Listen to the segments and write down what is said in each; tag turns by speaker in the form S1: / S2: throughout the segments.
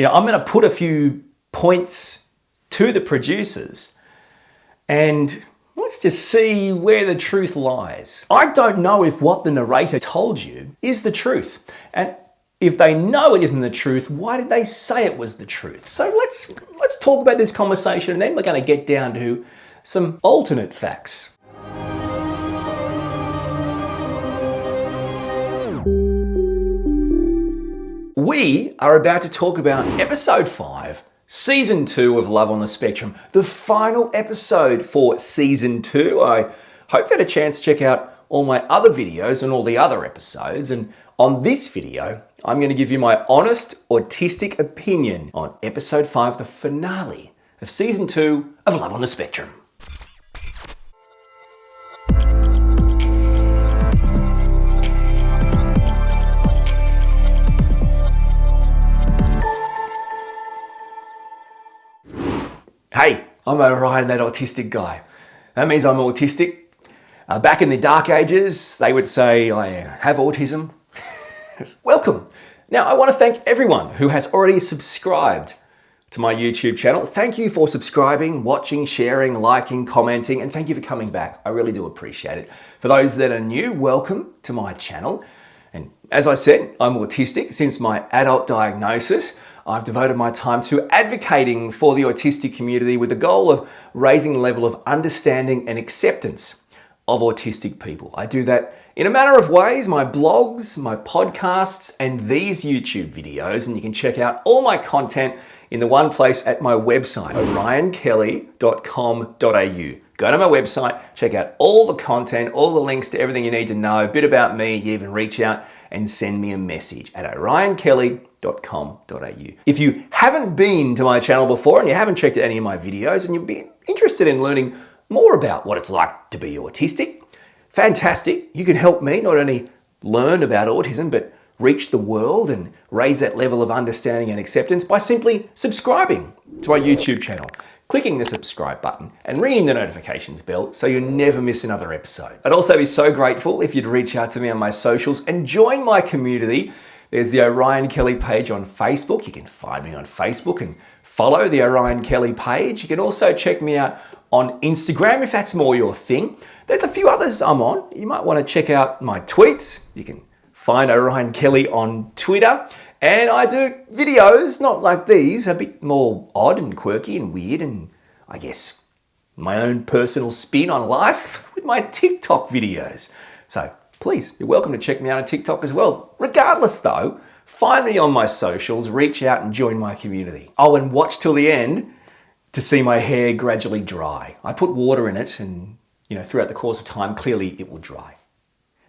S1: I'm going to put a few points to the producers and let's just see where the truth lies. I don't know if what the narrator told you is the truth. And if they know it isn't the truth, why did they say it was the truth? So let's talk about this conversation and then we're going to get down to some alternate facts. We are about to talk about episode 5, season 2 of Love on the Spectrum, the final episode for season 2. I hope you had a chance to check out all my other videos and all the other episodes. And on this video, I'm going to give you my honest autistic opinion on episode 5, the finale of season 2 of Love on the Spectrum. Hey, I'm Orion, that autistic guy. That means I'm autistic. Back in the dark ages, they would say I have autism. Welcome. Now, I want to thank everyone who has already subscribed to my YouTube channel. Thank you for subscribing, watching, sharing, liking, commenting, and thank you for coming back. I really do appreciate it. For those that are new, welcome to my channel. And as I said, I'm autistic. Since my adult diagnosis, I've devoted my time to advocating for the autistic community with the goal of raising the level of understanding and acceptance of autistic people. I do that in a manner of ways, my blogs, my podcasts, and these YouTube videos. And you can check out all my content in the one place at my website, orionkelly.com.au. Go to my website, check out all the content, all the links to everything you need to know, a bit about me. You even reach out and send me a message at orionkelly.com.au. If you haven't been to my channel before and you haven't checked out any of my videos and you'd be interested in learning more about what it's like to be autistic, fantastic. You can help me not only learn about autism, but reach the world and raise that level of understanding and acceptance by simply subscribing to my YouTube channel, clicking the subscribe button and ringing the notifications bell so you never miss another episode. I'd also be so grateful if you'd reach out to me on my socials and join my community. There's the Orion Kelly page on Facebook. You can find me on Facebook and follow the Orion Kelly page. You can also check me out on Instagram if that's more your thing. There's a few others I'm on. You might want to check out my tweets. You can find Orion Kelly on Twitter. And I do videos, not like these, a bit more odd and quirky and weird and I guess my own personal spin on life with my TikTok videos. So please, you're welcome to check me out on TikTok as well. Regardless though, find me on my socials, reach out and join my community. Oh, and watch till the end to see my hair gradually dry. I put water in it and, throughout the course of time, clearly it will dry.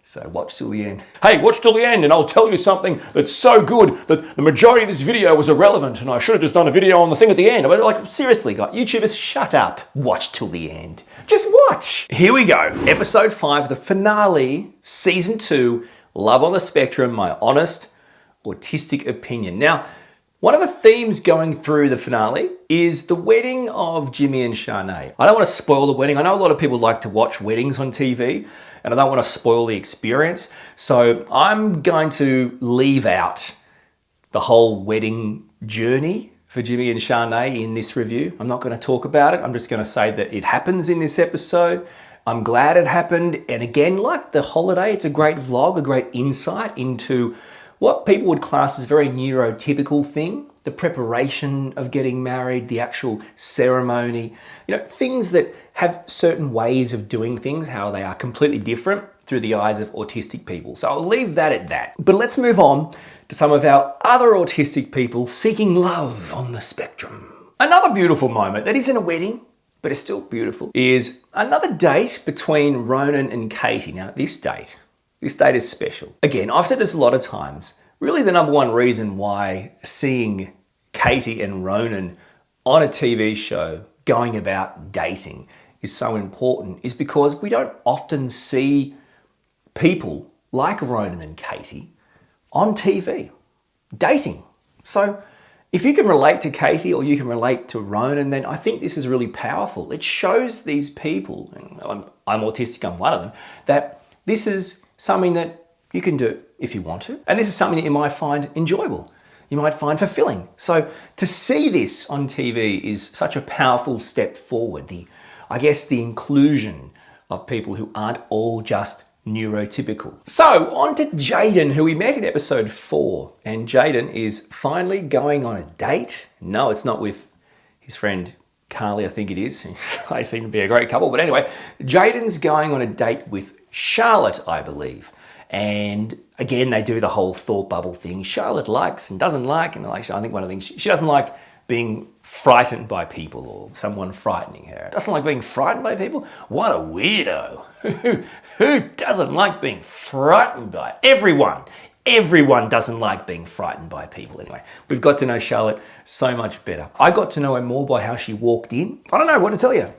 S1: So watch till the end. Hey, watch till the end and I'll tell you something that's so good that the majority of this video was irrelevant and I should have just done a video on the thing at the end. I mean, like, seriously, guys, YouTubers, shut up. Watch till the end. Just watch. Here we go. Episode 5, the finale, season 2, Love on the Spectrum, my honest autistic opinion. Now, one of the themes going through the finale is the wedding of Jimmy and Shanae. I don't want to spoil the wedding. I know a lot of people like to watch weddings on TV and I don't want to spoil the experience. So I'm going to leave out the whole wedding journey for Jimmy and Shanae in this review. I'm not going to talk about it. I'm just going to say that it happens in this episode. I'm glad it happened. And again, like the holiday, it's a great vlog, a great insight into what people would class as a very neurotypical thing, the preparation of getting married, the actual ceremony, things that have certain ways of doing things, how they are completely different through the eyes of autistic people. So I'll leave that at that. But let's move on to some of our other autistic people seeking love on the spectrum. Another beautiful moment that isn't a wedding, but it's still beautiful, is another date between Ronan and Katie. Now, this date is special. Again, I've said this a lot of times. Really the number one reason why seeing Katie and Ronan on a TV show going about dating is so important is because we don't often see people like Ronan and Katie on TV dating. So if you can relate to Katie or you can relate to Ronan, then I think this is really powerful. It shows these people, and I'm autistic, I'm one of them, that this is something that you can do if you want to. And this is something that you might find enjoyable. you might find fulfilling. So to see this on TV is such a powerful step forward. I guess the inclusion of people who aren't all just neurotypical. So on to Jaden, who we met in episode 4. And Jaden is finally going on a date. No, it's not with his friend Carly, I think it is. They seem to be a great couple. But anyway, Jaden's going on a date with Charlotte, I believe. And again, they do the whole thought bubble thing. Charlotte likes and doesn't like, and I think one of the things, she doesn't like being frightened by people or someone frightening her. Doesn't like being frightened by people? What a weirdo. Who doesn't like being frightened by everyone? Everyone doesn't like being frightened by people. Anyway, we've got to know Charlotte so much better. I got to know her more by how she walked in. I don't know what to tell you.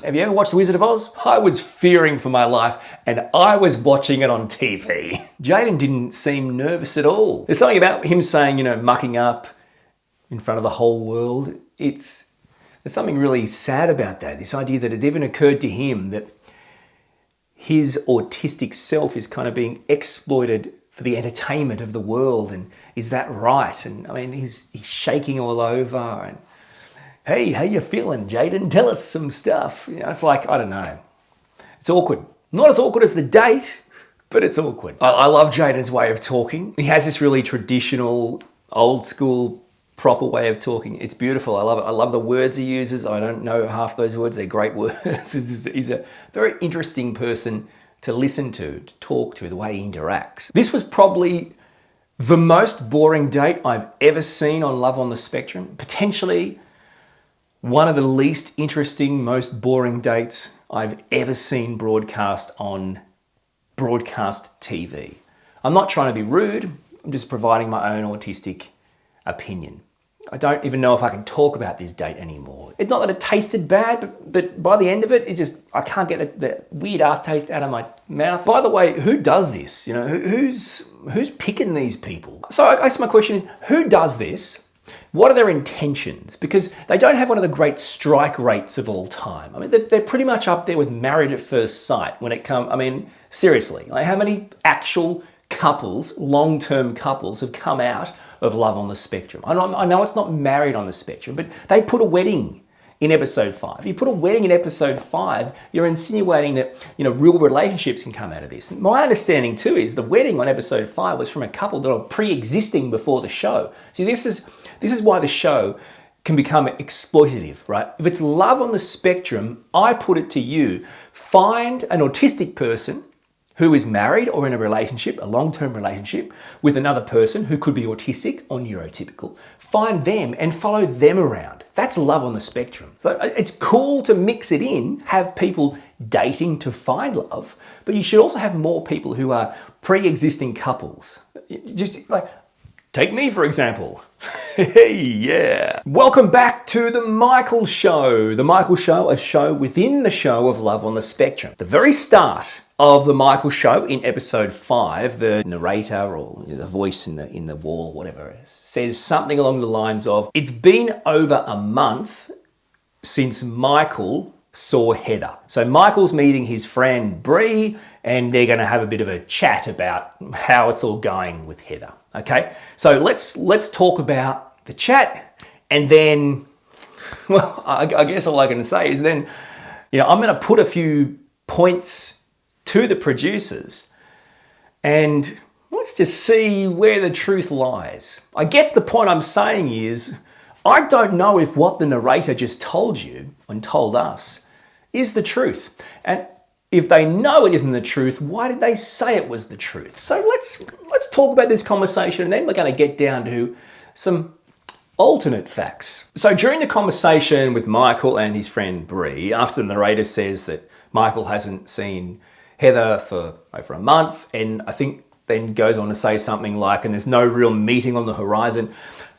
S1: Have you ever watched The Wizard of Oz? I was fearing for my life and I was watching it on TV. Jaden didn't seem nervous at all. There's something about him saying, mucking up in front of the whole world. There's something really sad about that. This idea that it even occurred to him that his autistic self is kind of being exploited for the entertainment of the world. And is that right? And I mean, he's shaking all over. And hey, how you feeling, Jaden? Tell us some stuff. It's like, I don't know. It's awkward. Not as awkward as the date, but it's awkward. I love Jaden's way of talking. He has this really traditional, old school, proper way of talking. It's beautiful. I love it. I love the words he uses. I don't know half those words. They're great words. He's a very interesting person to listen to talk to, the way he interacts. This was probably the most boring date I've ever seen on Love on the Spectrum. Potentially one of the least interesting, most boring dates I've ever seen broadcast on broadcast TV. I'm not trying to be rude. I'm just providing my own autistic opinion. I don't even know if I can talk about this date anymore. It's not that it tasted bad, but by the end of it, I can't get the weird aftertaste out of my mouth. By the way, who does this? Who's picking these people? So I guess my question is, who does this? What are their intentions? Because they don't have one of the great strike rates of all time. I mean, they're pretty much up there with Married at First Sight when it comes, seriously, like how many actual couples, long-term couples, have come out of Love on the Spectrum? I know it's not Married on the Spectrum, but they put a wedding in episode 5. If you put a wedding in episode 5, you're insinuating that, real relationships can come out of this. My understanding too is the wedding on episode 5 was from a couple that are pre-existing before the show. See, this is why the show can become exploitative, right? If it's Love on the Spectrum, I put it to you, find an autistic person who is married or in a relationship, a long-term relationship, with another person who could be autistic or neurotypical. Find them and follow them around. That's Love on the Spectrum. So it's cool to mix it in, have people dating to find love, but you should also have more people who are pre-existing couples. Just like, take me for example. Hey, yeah. Welcome back to The Michael Show. The Michael Show, a show within the show of Love on the Spectrum. The very start of The Michael Show in episode 5, the narrator or the voice in the wall or whatever says something along the lines of, it's been over a month since Michael saw Heather. So Michael's meeting his friend Bree and they're going to have a bit of a chat about how it's all going with Heather. Okay, so let's talk about the chat, and then, well, I guess all I can say is then, I'm going to put a few points to the producers, and let's just see where the truth lies. I guess the point I'm saying is, I don't know if what the narrator just told you and told us is the truth, and if they know it isn't the truth, why did they say it was the truth? So let's talk about this conversation, and then we're going to get down to some alternate facts. So during the conversation with Michael and his friend Bree, after the narrator says that Michael hasn't seen Heather for over a month, and I think then goes on to say something like, and there's no real meeting on the horizon,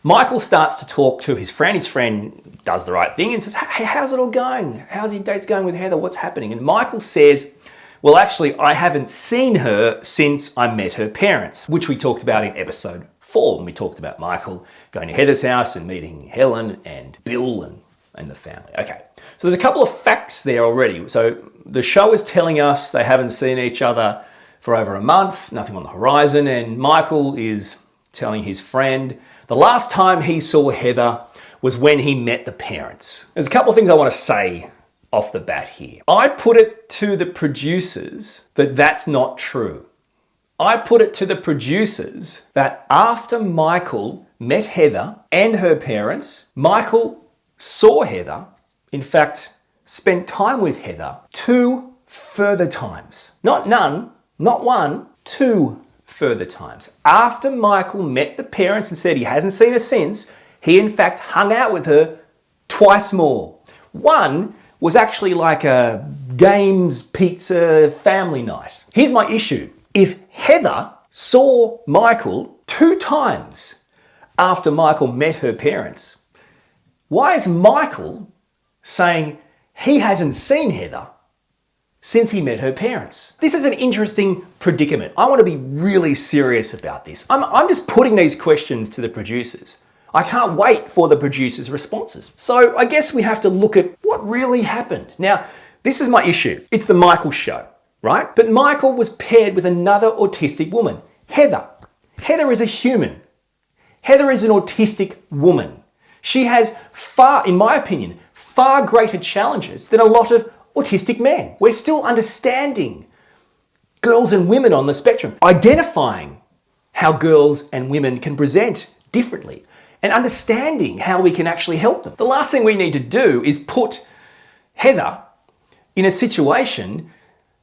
S1: Michael starts to talk to his friend. His friend does the right thing and says, hey, how's it all going? How's your dates going with Heather? What's happening? And Michael says, well, actually, I haven't seen her since I met her parents, which we talked about in episode 4, when we talked about Michael going to Heather's house and meeting Helen and Bill and the family. Okay, so there's a couple of facts there already. So the show is telling us they haven't seen each other for over a month, nothing on the horizon, and Michael is telling his friend The last time he saw Heather was when he met the parents. There's a couple of things I want to say off the bat here. I put it to the producers that that's not true. I put it to the producers that after Michael met Heather and her parents, Michael saw Heather, in fact, spent time with Heather 2 further times. Not none, not one, 2 further times. After Michael met the parents and said he hasn't seen her since, he in fact hung out with her twice more. One was actually like a games, pizza, family night. Here's my issue. If Heather saw Michael 2 times after Michael met her parents, why is Michael saying he hasn't seen Heather since he met her parents? This is an interesting predicament. I want to be really serious about this. I'm just putting these questions to the producers. I can't wait for the producers' responses. So I guess we have to look at what really happened. Now, this is my issue. It's the Michael show, right? But Michael was paired with another autistic woman, Heather. Heather is a human. Heather is an autistic woman. She has in my opinion, far greater challenges than a lot of autistic men. We're still understanding girls and women on the spectrum, identifying how girls and women can present differently, and understanding how we can actually help them. The last thing we need to do is put Heather in a situation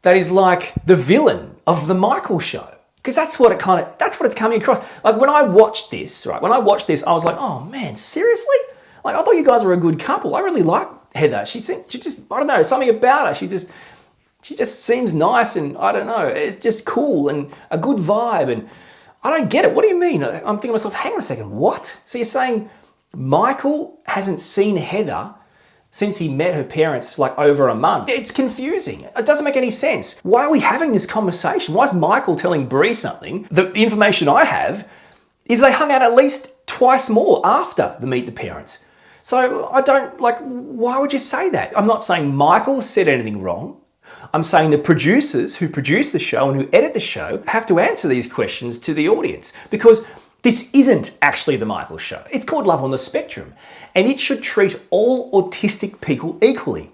S1: that is like the villain of the Michael show. Because that's what it's coming across. Like when I watched this, right? When I watched this, I was like, oh man, seriously? Like I thought you guys were a good couple. I really like Heather. She just, I don't know, something about her. She just seems nice, and I don't know, it's just cool and a good vibe, and I don't get it. What do you mean? I'm thinking to myself, hang on a second, what? So you're saying Michael hasn't seen Heather since he met her parents like over a month? It's confusing. It doesn't make any sense. Why are we having this conversation? Why is Michael telling Bree something? The information I have is they hung out at least twice more after the meet the parents. So I don't, like, why would you say that? I'm not saying Michael said anything wrong. I'm saying the producers who produce the show and who edit the show have to answer these questions to the audience, because this isn't actually the Michael show. It's called Love on the Spectrum, and it should treat all autistic people equally.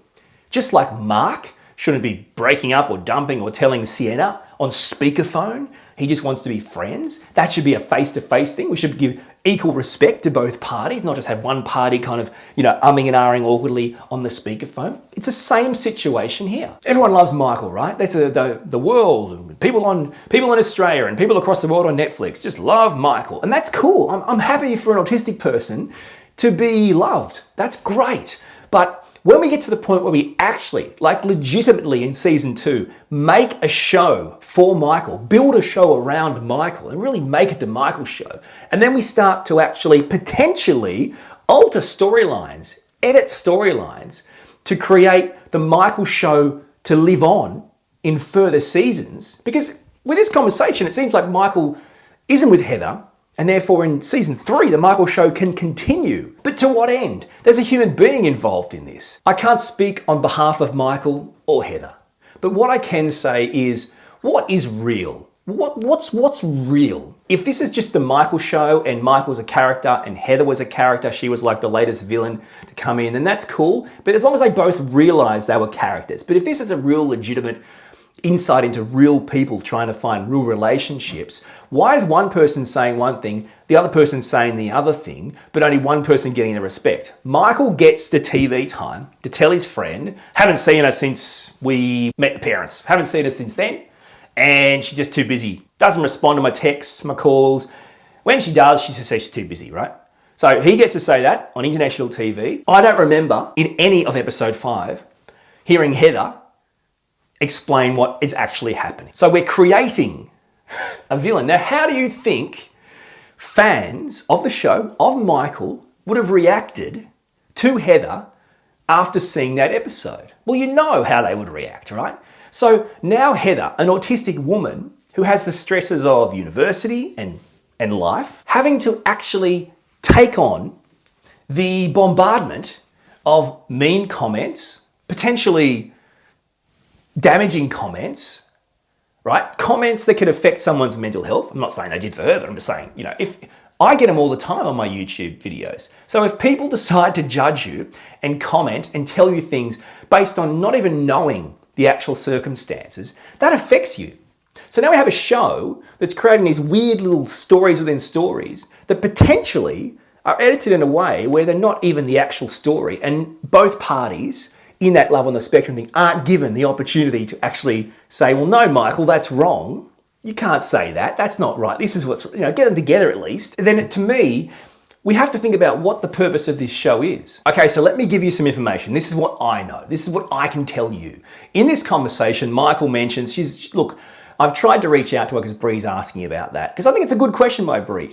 S1: Just like Mark shouldn't be breaking up or dumping or telling Sienna on speakerphone he just wants to be friends. That should be a face-to-face thing. We should give equal respect to both parties, not just have one party kind of, umming and ahhing awkwardly on the speakerphone. It's the same situation here. Everyone loves Michael, right? That's the world, and people in Australia and people across the world on Netflix just love Michael. And that's cool. I'm happy for an autistic person to be loved. That's great. But when we get to the point where we actually, like legitimately in season 2, make a show for Michael, build a show around Michael and really make it the Michael show, and then we start to actually potentially alter storylines, edit storylines to create the Michael show to live on in further seasons, because with this conversation, it seems like Michael isn't with Heather, and therefore in season 3, the Michael show can continue. But to what end? There's a human being involved in this. I can't speak on behalf of Michael or Heather. But what I can say is, what is real? What's real? If this is just the Michael show and Michael's a character and Heather was a character, she was like the latest villain to come in, then that's cool. But as long as they both realize they were characters. But if this is a real legitimate insight into real people trying to find real relationships, why is one person saying one thing, the other person saying the other thing, but only one person getting the respect? Michael gets the TV time to tell his friend, haven't seen her since we met the parents, haven't seen her since then, and she's just too busy. Doesn't respond to my texts, my calls. When she does, she just says she's too busy, right? So he gets to say that on international TV. I don't remember in any of episode 5 hearing Heather explain what is actually happening. So we're creating a villain. Now, how do you think fans of the show, of Michael, would have reacted to Heather after seeing that episode? Well, you know how they would react, right? So now Heather, an autistic woman who has the stresses of university and life, having to actually take on the bombardment of mean comments, potentially damaging comments, right? Comments that could affect someone's mental health. I'm not saying they did for her, but I'm just saying, if I get them all the time on my YouTube videos. So if people decide to judge you and comment and tell you things based on not even knowing the actual circumstances, that affects you. So now we have a show that's creating these weird little stories within stories that potentially are edited in a way where they're not even the actual story, and both parties in that love on the spectrum thing aren't given the opportunity to actually say, well, no, Michael, that's wrong. You can't say that. That's not right. This is what's, get them together at least. Then to me, we have to think about what the purpose of this show is. Okay, so let me give you some information. This is what I know. This is what I can tell you. In this conversation, Michael mentions, look, I've tried to reach out to her because Bree's asking about that, because I think it's a good question by Bree.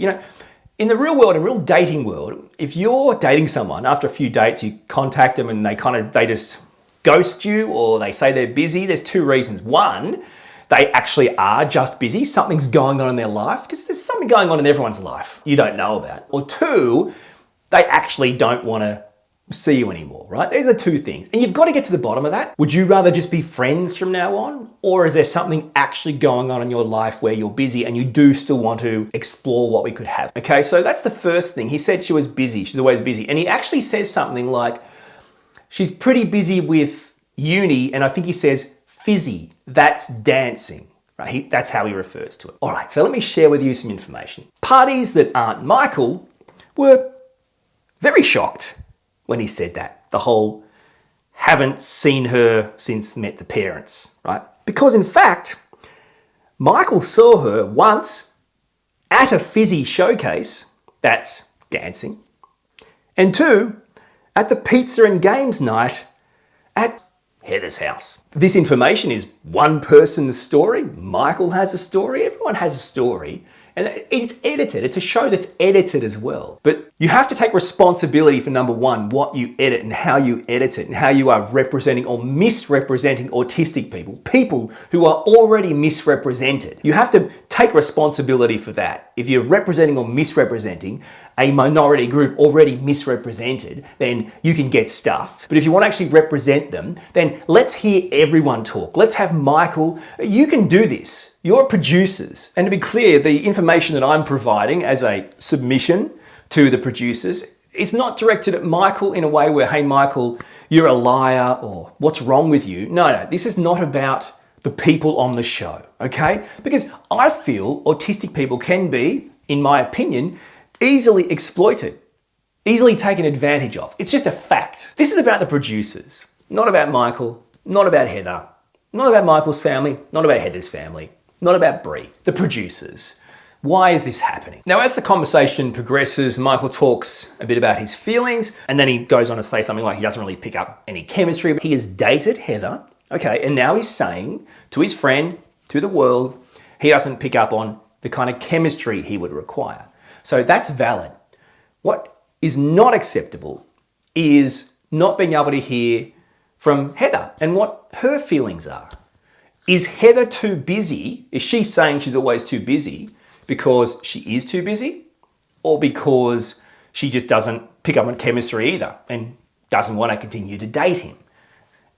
S1: In the real world, in real dating world, if you're dating someone, after a few dates, you contact them and they just ghost you, or they say they're busy, there's two reasons. One, they actually are just busy. Something's going on in their life, because there's something going on in everyone's life you don't know about. Or two, they actually don't want to see you anymore, right? These are two things. And you've got to get to the bottom of that. Would you rather just be friends from now on? Or is there something actually going on in your life where you're busy and you do still want to explore what we could have? Okay, so that's the first thing. He said she was busy. She's always busy. And he actually says something like, she's pretty busy with uni, and I think he says fizzy. That's dancing, right? That's how he refers to it. All right, so let me share with you some information. Parties that aren't Michael were very shocked when he said that. The whole haven't seen her since met the parents, right? Because in fact, Michael saw her once at a fizzy showcase, that's dancing, and two, at the pizza and games night at Heather's house. This information is one person's story. Michael has a story. Everyone has a story. And it's edited. It's a show that's edited as well. But you have to take responsibility for, number one, what you edit and how you edit it, and how you are representing or misrepresenting autistic people who are already misrepresented. You have to take responsibility for that. If you're representing or misrepresenting a minority group already misrepresented, then you can get stuffed. But if you want to actually represent them, then let's hear everyone talk. Let's have Michael. You can do this. You're producers. And to be clear, the information that I'm providing as a submission to the producers, it's not directed at Michael in a way where, hey, Michael, you're a liar, or what's wrong with you? No, this is not about the people on the show, okay? Because I feel autistic people can be, in my opinion, easily exploited, easily taken advantage of. It's just a fact. This is about the producers, not about Michael, not about Heather, not about Michael's family, not about Heather's family. Not about Bree, the producers. Why is this happening? Now, as the conversation progresses, Michael talks a bit about his feelings, and then he goes on to say something like he doesn't really pick up any chemistry. He has dated Heather, okay, and now he's saying to his friend, to the world, he doesn't pick up on the kind of chemistry he would require. So that's valid. What is not acceptable is not being able to hear from Heather and what her feelings are. Is Heather too busy? Is she saying she's always too busy because she is too busy, or because she just doesn't pick up on chemistry either and doesn't want to continue to date him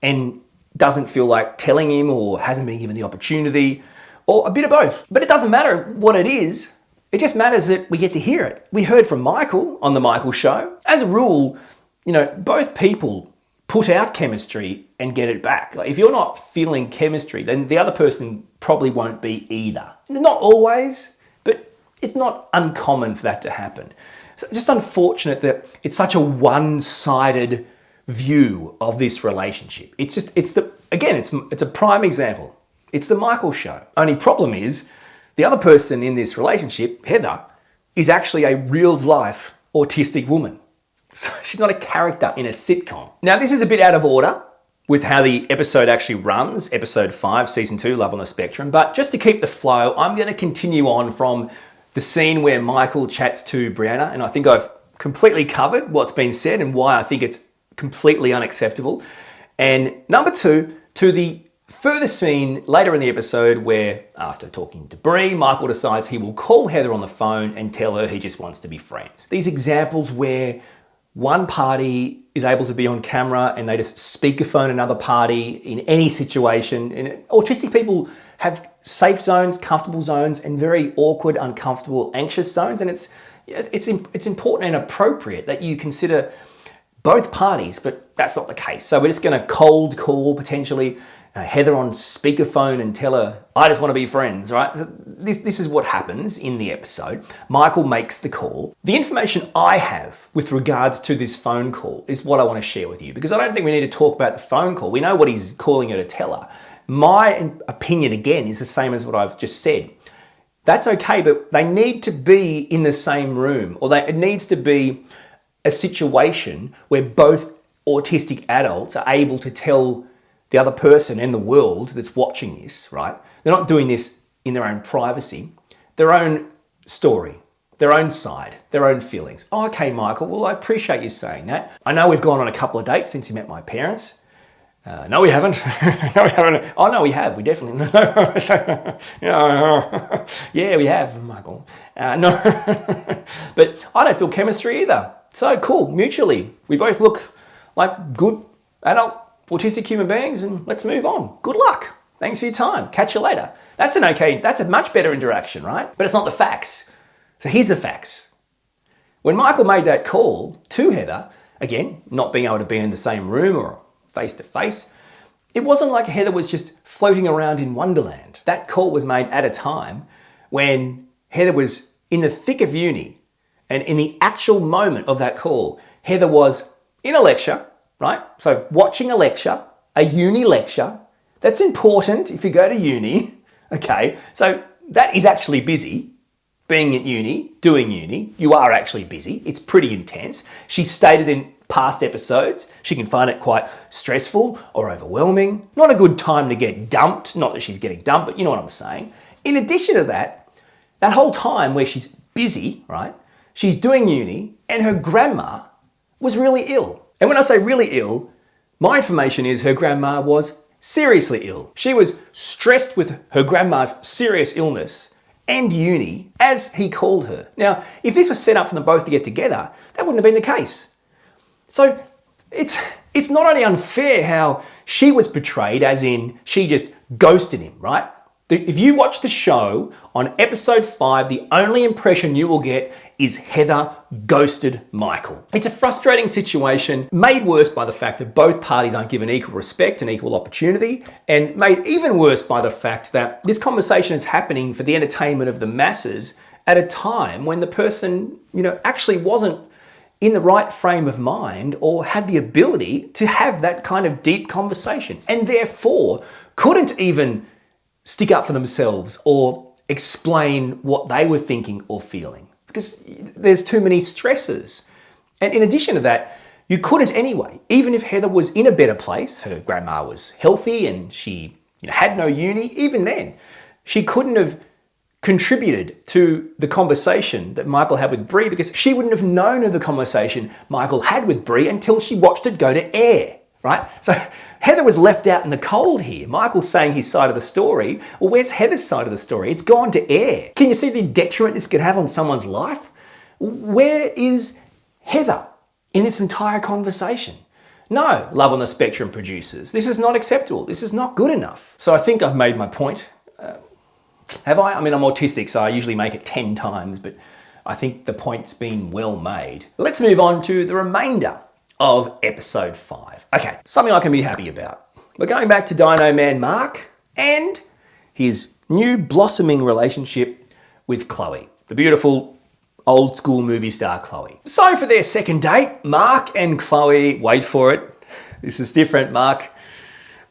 S1: and doesn't feel like telling him, or hasn't been given the opportunity, or a bit of both? But it doesn't matter what it is. It just matters that we get to hear it. We heard from Michael on the Michael Show. As a rule, both people put out chemistry and get it back. Like, if you're not feeling chemistry, then the other person probably won't be either. Not always, but it's not uncommon for that to happen. So it's just unfortunate that it's such a one-sided view of this relationship. It's a prime example. It's the Michael Show. Only problem is, the other person in this relationship, Heather, is actually a real-life autistic woman. So she's not a character in a sitcom. Now, this is a bit out of order with how the episode actually runs, episode 5, season 2, Love on the Spectrum. But just to keep the flow, I'm going to continue on from the scene where Michael chats to Brianna. And I think I've completely covered what's been said and why I think it's completely unacceptable. And number 2, to the further scene later in the episode where, after talking to Bree, Michael decides he will call Heather on the phone and tell her he just wants to be friends. These examples where one party is able to be on camera and they just speakerphone another party in any situation. And autistic people have safe zones, comfortable zones, and very awkward, uncomfortable, anxious zones. And it's it's important and appropriate that you consider both parties, but that's not the case. So we're just going to cold call potentially Heather on speakerphone and tell her, I just want to be friends, right? So this is what happens in the episode. Michael makes the call. The information I have with regards to this phone call is what I want to share with you, because I don't think we need to talk about the phone call. We know what he's calling her to tell her. My opinion, again, is the same as what I've just said. That's okay, but they need to be in the same room, or it needs to be a situation where both autistic adults are able to tell the other person and the world that's watching this, right? They're not doing this in their own privacy, their own story, their own side, their own feelings. Oh, okay, Michael, well, I appreciate you saying that. I know we've gone on a couple of dates since you met my parents. No, we haven't. No, we haven't. Oh, no, we have. We definitely. Yeah, we have, Michael. No. But I don't feel chemistry either. So cool, mutually. We both look like good adult autistic human beings, and let's move on. Good luck. Thanks for your time. Catch you later. That's a much better interaction, right? But it's not the facts. So here's the facts. When Michael made that call to Heather, again, not being able to be in the same room or face to face, it wasn't like Heather was just floating around in Wonderland. That call was made at a time when Heather was in the thick of uni, and in the actual moment of that call, Heather was in a lecture, right? So watching a lecture, a uni lecture, that's important if you go to uni, okay? So that is actually busy. Being at uni, doing uni, you are actually busy. It's pretty intense. She stated in past episodes, she can find it quite stressful or overwhelming. Not a good time to get dumped. Not that she's getting dumped, but you know what I'm saying. In addition to that, that whole time where she's busy, right? She's doing uni and her grandma was really ill. And when I say really ill, my information is her grandma was seriously ill. She was stressed with her grandma's serious illness and uni, as he called her. Now, if this was set up for them both to get together, that wouldn't have been the case. So it's not only unfair how she was portrayed, as in she just ghosted him, right? If you watch the show, on episode 5, the only impression you will get is Heather ghosted Michael. It's a frustrating situation, made worse by the fact that both parties aren't given equal respect and equal opportunity, and made even worse by the fact that this conversation is happening for the entertainment of the masses at a time when the person, actually wasn't in the right frame of mind or had the ability to have that kind of deep conversation, and therefore couldn't even stick up for themselves or explain what they were thinking or feeling, because there's too many stresses. And in addition to that, you couldn't anyway. Even if Heather was in a better place, her grandma was healthy and she had no uni, even then, she couldn't have contributed to the conversation that Michael had with Bree, because she wouldn't have known of the conversation Michael had with Bree until she watched it go to air, right? So Heather was left out in the cold here. Michael's saying his side of the story. Well, where's Heather's side of the story? It's gone to air. Can you see the detriment this could have on someone's life? Where is Heather in this entire conversation? No, Love on the Spectrum producers. This is not acceptable. This is not good enough. So I think I've made my point. Have I? I mean, I'm autistic, so I usually make it 10 times, but I think the point's been well made. Let's move on to the remainder of episode 5. Okay, something I can be happy about. We're going back to Dino Man Mark and his new blossoming relationship with Chloe, the beautiful old school movie star Chloe. So for their second date, Mark and Chloe, wait for it. This is different, Mark.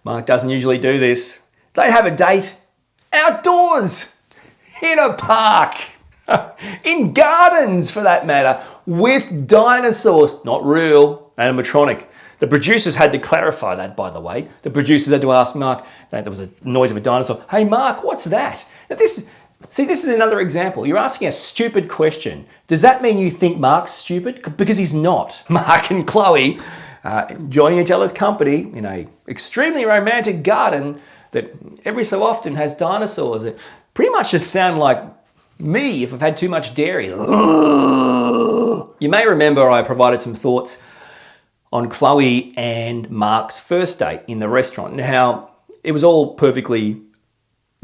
S1: Mark doesn't usually do this. They have a date outdoors, in a park, in gardens for that matter, with dinosaurs, not real, animatronic. The producers had to clarify that, by the way. The producers had to ask Mark, there was a noise of a dinosaur. Hey, Mark, what's that? Now this is another example. You're asking a stupid question. Does that mean you think Mark's stupid? Because he's not. Mark and Chloe enjoying each other's company in a extremely romantic garden that every so often has dinosaurs that pretty much just sound like me if I've had too much dairy. You may remember I provided some thoughts on Chloe and Mark's first date in the restaurant and how it was all perfectly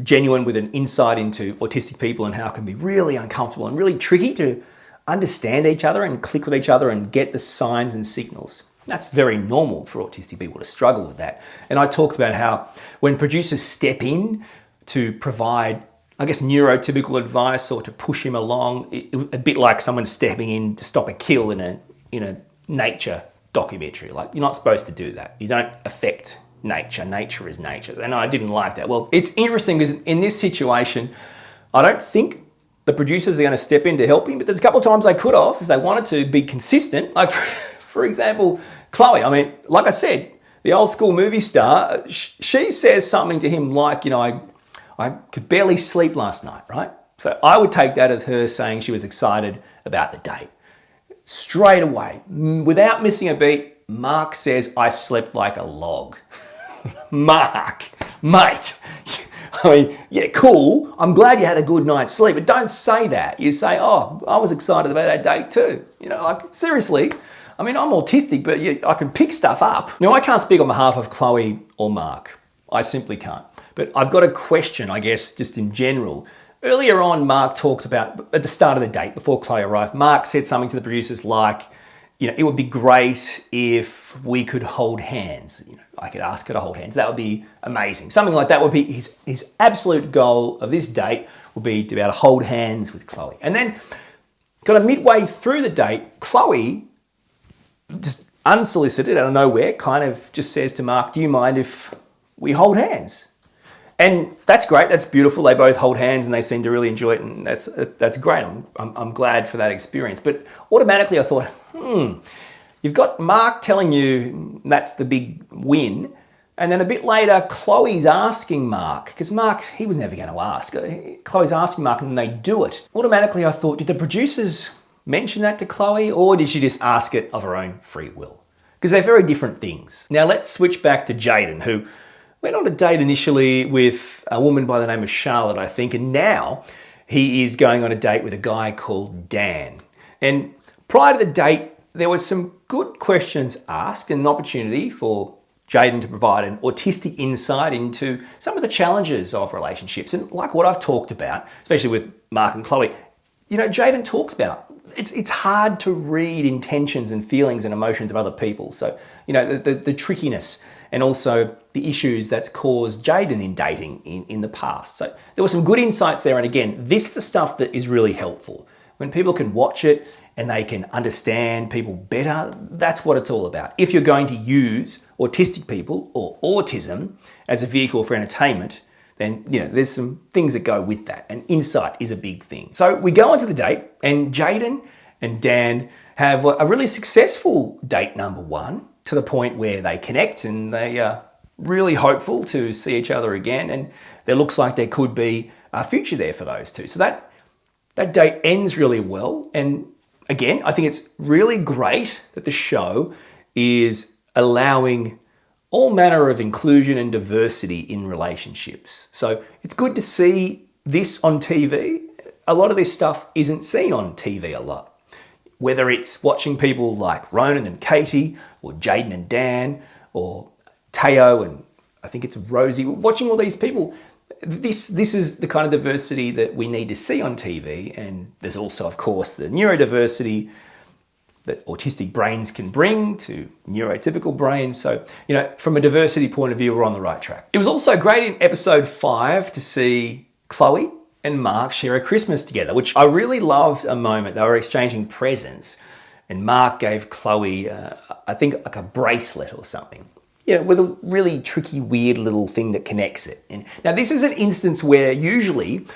S1: genuine, with an insight into autistic people and how it can be really uncomfortable and really tricky to understand each other and click with each other and get the signs and signals. That's very normal for autistic people to struggle with that. And I talked about how when producers step in to provide, I guess, neurotypical advice or to push him along, a bit like someone stepping in to stop a kill in a nature documentary. Like, you're not supposed to do that. You don't affect nature. Nature is nature. And I didn't like that. Well, it's interesting because in this situation, I don't think the producers are going to step in to help him, but there's a couple of times they could have if they wanted to be consistent. Like, for example, Chloe. I mean, like I said, the old school movie star, she says something to him like, I could barely sleep last night, right? So I would take that as her saying she was excited about the date. Straight away, without missing a beat, Mark says, I slept like a log. Mark, mate. I mean, yeah, cool. I'm glad you had a good night's sleep, but don't say that. You say, oh, I was excited about that date too. Like, seriously. I mean, I'm autistic, but yeah, I can pick stuff up. Now, I can't speak on behalf of Chloe or Mark. I simply can't. But I've got a question, I guess, just in general. Earlier on, Mark talked about, at the start of the date, before Chloe arrived, Mark said something to the producers like, it would be great if we could hold hands. I could ask her to hold hands. That would be amazing. Something like that would be his absolute goal of this date, would be to be able to hold hands with Chloe. And then, kind of midway through the date, Chloe, just unsolicited, out of nowhere, kind of just says to Mark, do you mind if we hold hands? And that's great, that's beautiful. They both hold hands and they seem to really enjoy it, and that's great. I'm glad for that experience. But automatically I thought, you've got Mark telling you that's the big win, and then a bit later, Chloe's asking Mark, because Mark, he was never going to ask. Chloe's asking Mark and they do it. Automatically I thought, did the producers mention that to Chloe, or did she just ask it of her own free will? Because they're very different things. Now let's switch back to Jaden, who went on a date initially with a woman by the name of Charlotte, I think, and now he is going on a date with a guy called Dan. And prior to the date, there was some good questions asked and an opportunity for Jaden to provide an autistic insight into some of the challenges of relationships. And like what I've talked about, especially with Mark and Chloe, Jaden talks about it's hard to read intentions and feelings and emotions of other people. So, the trickiness and also the issues that's caused Jaden in dating in the past. So there were some good insights there. And again, this is the stuff that is really helpful. When people can watch it and they can understand people better, that's what it's all about. If you're going to use autistic people or autism as a vehicle for entertainment, then there's some things that go with that, and insight is a big thing. So we go onto the date, and Jaden and Dan have a really successful date number one, to the point where they connect and they are really hopeful to see each other again, and there looks like there could be a future there for those two. So that date ends really well, and again, I think it's really great that the show is allowing all manner of inclusion and diversity in relationships. So it's good to see this on TV. A lot of this stuff isn't seen on TV a lot. Whether it's watching people like Ronan and Katie, or Jaden and Dan, or Teo and I think it's Rosie, watching all these people, this is the kind of diversity that we need to see on TV. And there's also, of course, the neurodiversity that autistic brains can bring to neurotypical brains. So, from a diversity point of view, we're on the right track. It was also great in episode 5 to see Chloe and Mark share a Christmas together, which I really loved a moment. They were exchanging presents and Mark gave Chloe, I think like a bracelet or something. With a really tricky, weird little thing that connects it. And now this is an instance where usually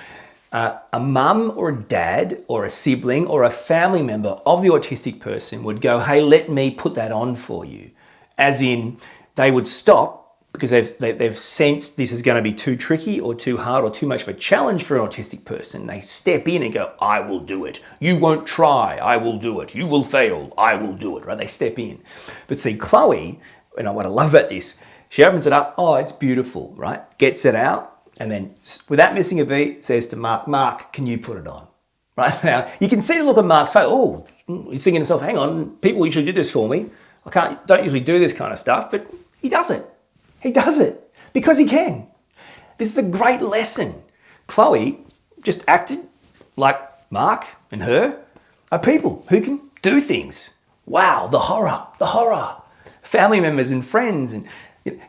S1: a mum or a dad or a sibling or a family member of the autistic person would go, hey, let me put that on for you. As in, they would stop because they've sensed this is going to be too tricky or too hard or too much of a challenge for an autistic person. They step in and go, I will do it. You won't try, I will do it. You will fail, I will do it, right? They step in. But see, Chloe, and what I love about this, she opens it up, oh, it's beautiful, right? Gets it out, and then without missing a beat, says to Mark, Mark, can you put it on? Right now, you can see the look on Mark's face. Oh, he's thinking to himself, hang on, people usually do this for me. Don't usually do this kind of stuff, but he does it. He does it because he can. This is a great lesson. Chloe just acted like Mark and her. are people who can do things. Wow, the horror, the horror. Family members and friends. And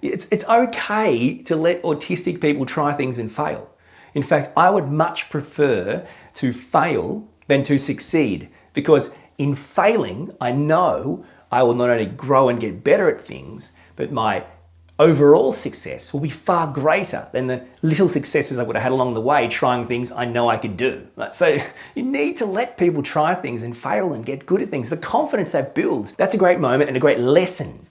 S1: it's okay to let autistic people try things and fail. In fact, I would much prefer to fail than to succeed, because in failing, I know I will not only grow and get better at things, but my overall success will be far greater than the little successes I would have had along the way trying things I know I could do. So you need to let people try things and fail and get good at things. The confidence that builds, that's a great moment and a great lesson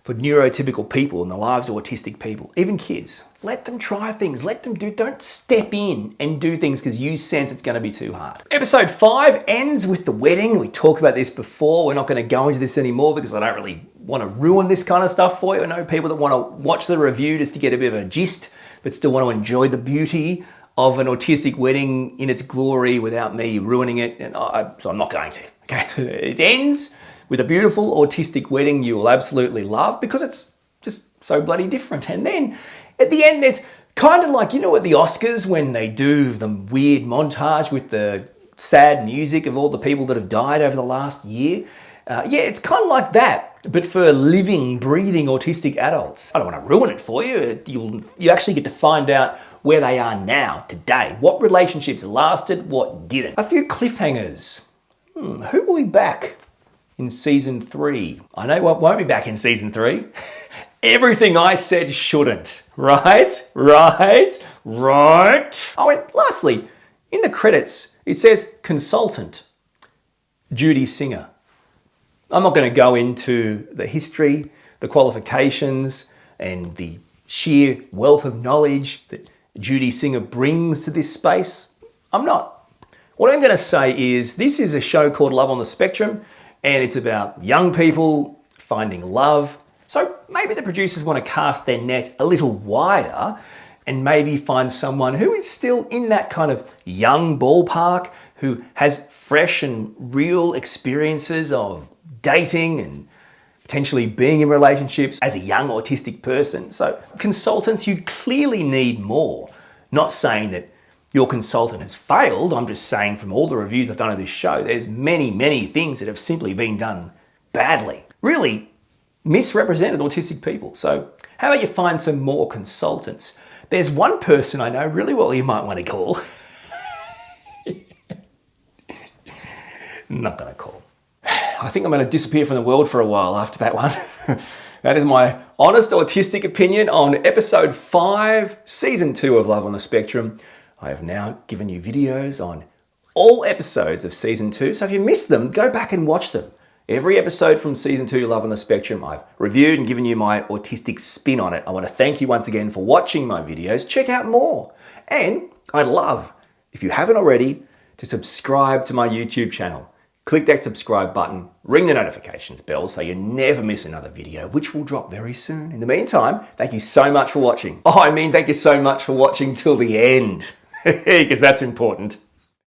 S1: for neurotypical people in the lives of autistic people, even kids. Let them try things, let them do, don't step in and do things because you sense it's going to be too hard. Episode 5 ends with the wedding. We talked about this before. We're not going to go into this anymore because I don't really want to ruin this kind of stuff for you. I know people that want to watch the review just to get a bit of a gist, but still want to enjoy the beauty of an autistic wedding in its glory without me ruining it. And so I'm not going to. Okay, it ends with a beautiful autistic wedding you will absolutely love because it's just so bloody different. And then at the end, there's kind of like, you know, at the Oscars when they do the weird montage with the sad music of all the people that have died over the last year. Yeah, it's kind of like that, but for living, breathing autistic adults. I don't want to ruin it for you. You actually get to find out where they are now, today. What relationships lasted, what didn't. A few cliffhangers. Who will be back in season 3? I know what won't be back in season 3. Everything I said shouldn't. Right? Oh, and lastly, in the credits, it says consultant, Judy Singer. I'm not going to go into the history, the qualifications, and the sheer wealth of knowledge that Judy Singer brings to this space. I'm not. What I'm going to say is this is a show called Love on the Spectrum, and it's about young people finding love. So maybe the producers want to cast their net a little wider and maybe find someone who is still in that kind of young ballpark, who has fresh and real experiences of dating and potentially being in relationships as a young autistic person. So consultants, you clearly need more. Not saying that your consultant has failed. I'm just saying from all the reviews I've done of this show, there's many things that have simply been done badly. Really misrepresented autistic people. So how about you find some more consultants? There's one person I know really well you might want to call. Not going to call. I think I'm going to disappear from the world for a while after that one. That is my honest autistic opinion on episode 5, season 2 of Love on the Spectrum. I have now given you videos on all episodes of season 2. So if you missed them, go back and watch them. Every episode from season 2, Love on the Spectrum, I've reviewed and given you my autistic spin on it. I want to thank you once again for watching my videos. Check out more. And I'd love, if you haven't already, to subscribe to my YouTube channel. Click that subscribe button, ring the notifications bell so you never miss another video, which will drop very soon. In the meantime, thank you so much for watching. Thank you so much for watching till the end, because that's important.